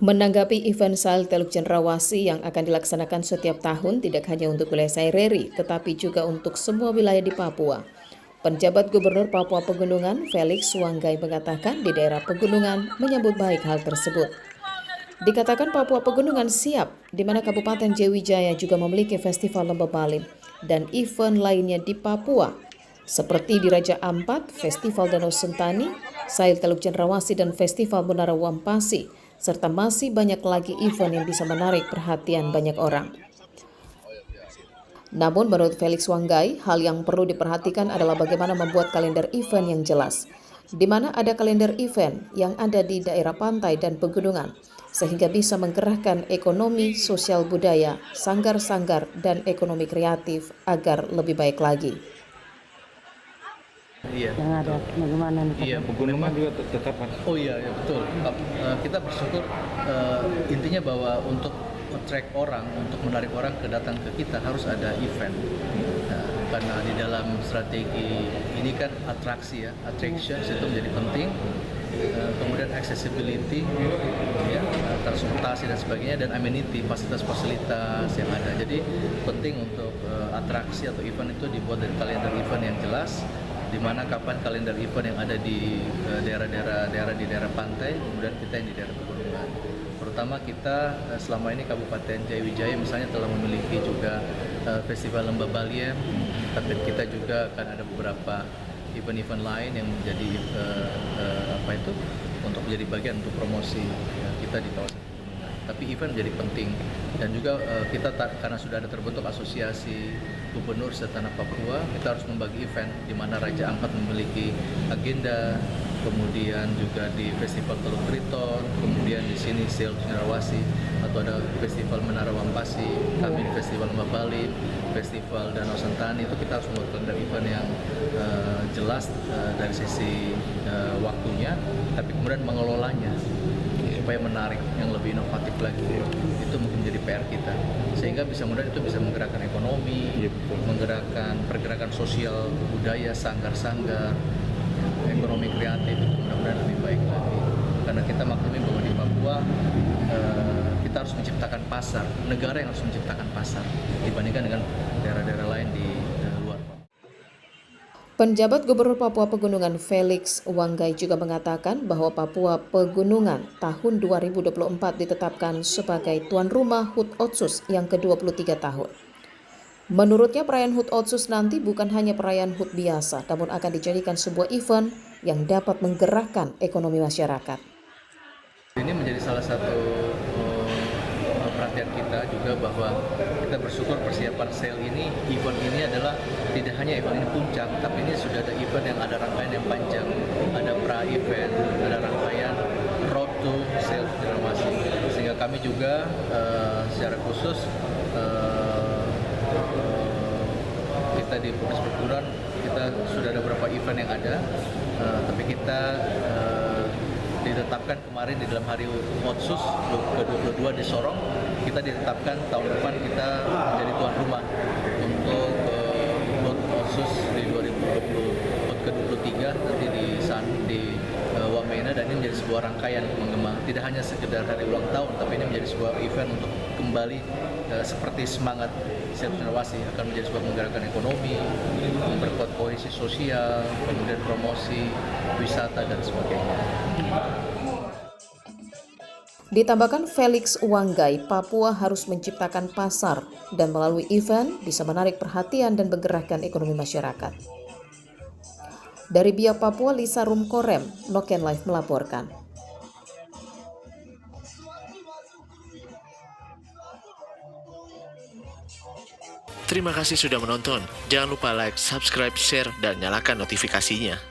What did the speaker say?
Menanggapi event Sail Teluk Cendrawasih yang akan dilaksanakan setiap tahun tidak hanya untuk wilayah Saireri, tetapi juga untuk semua wilayah di Papua. Penjabat Gubernur Papua Pegunungan, Felix Wanggai mengatakan di daerah pegunungan menyambut baik hal tersebut. Dikatakan Papua Pegunungan siap, di mana Kabupaten Jayawijaya juga memiliki Festival Lembah Baliem dan event lainnya di Papua, seperti di Raja Ampat, Festival Danau Sentani, Sail Teluk Cendrawasih dan Festival Menara Wampasi, serta masih banyak lagi event yang bisa menarik perhatian banyak orang. Namun menurut Felix Wanggai, hal yang perlu diperhatikan adalah bagaimana membuat kalender event yang jelas, di mana ada kalender event yang ada di daerah pantai dan pegunungan, sehingga bisa menggerakkan ekonomi, sosial budaya, sanggar-sanggar, dan ekonomi kreatif agar lebih baik lagi. Iya, yang ada bagaimana nih? Iya, pegunungan juga tetap harus. Oh iya, ya, betul. Kita bersyukur intinya bahwa untuk attract orang, untuk menarik orang ke datang ke kita harus ada event. Nah, karena di dalam strategi ini kan atraksi ya, attractions itu menjadi penting. Kemudian accessibility, ya, transportasi dan sebagainya, dan amenity, fasilitas-fasilitas yang ada. Jadi penting untuk atraksi atau event itu dibuat dari kalender event yang jelas, di mana kapan kalender event yang ada di daerah di daerah pantai, kemudian kita yang di daerah pegunungan. Terutama kita selama ini Kabupaten Jayawijaya misalnya telah memiliki juga Festival Lembah Baliem, tapi kita juga akan ada beberapa event-event lain yang menjadi untuk menjadi bagian untuk promosi kita di kawasan pegunungan. Tapi event menjadi penting, dan juga kita karena sudah ada terbentuk asosiasi gubernur setanah Papua, kita harus membagi event di mana Raja Ampat memiliki agenda, kemudian juga di Festival Teluk Triton, kemudian di sini Sail Cendrawasih, atau ada Festival Menara Wampasi, kami di Festival Lembah Baliem, Festival Danau Sentani. Itu kita harus membuat kalender event yang jelas dari sisi waktunya, tapi kemudian mengelolanya supaya menarik, yang lebih inovatif lagi. Itu mungkin menjadi PR kita, sehingga mudah-mudahan itu bisa menggerakkan ekonomi, menggerakkan pergerakan sosial budaya, sanggar-sanggar, ekonomi kreatif, itu mudah-mudahan lebih baik lagi. Karena kita maklumi bahwa di Papua kita harus menciptakan pasar, negara yang harus menciptakan pasar dibandingkan dengan daerah-daerah lain di luar. Penjabat Gubernur Papua Pegunungan Felix Wanggai juga mengatakan bahwa Papua Pegunungan tahun 2024 ditetapkan sebagai tuan rumah HUT Otsus yang ke-23 tahun. Menurutnya perayaan HUT Otsus nanti bukan hanya perayaan HUT biasa, namun akan dijadikan sebuah event yang dapat menggerakkan ekonomi masyarakat. Ini menjadi salah satu perhatian kita juga, bahwa kita bersyukur persiapan Sail ini, event ini adalah tidak hanya event ini puncak, tapi ini sudah ada event yang ada rangkaian yang panjang, ada pra-event, ada rangkaian road to Sail Cendrawasih, sehingga kami juga secara khusus kita di Provinsi Pegunungan kita sudah ada beberapa event yang ada, tapi kita ditetapkan kemarin di dalam hari Otsus ke-22 di Sorong, kita ditetapkan tahun depan kita menjadi tuan rumah untuk Otsus di 2020 ke-23 nanti di Wamena, dan ini menjadi sebuah rangkaian mengembang, tidak hanya sekedar hari ulang tahun, tapi ini menjadi sebuah event untuk kembali seperti semangat Sail Cendrawasih, akan menjadi sebuah menggerakkan ekonomi, memperkuat kohesi sosial, kemudian promosi wisata dan sebagainya. Ditambahkan Felix Wanggai, Papua harus menciptakan pasar dan melalui event bisa menarik perhatian dan menggerakkan ekonomi masyarakat. Dari Biak Papua, Lisa Rumkorem, Noken Live melaporkan. Terima kasih sudah menonton. Jangan lupa like, subscribe, share, dan nyalakan notifikasinya.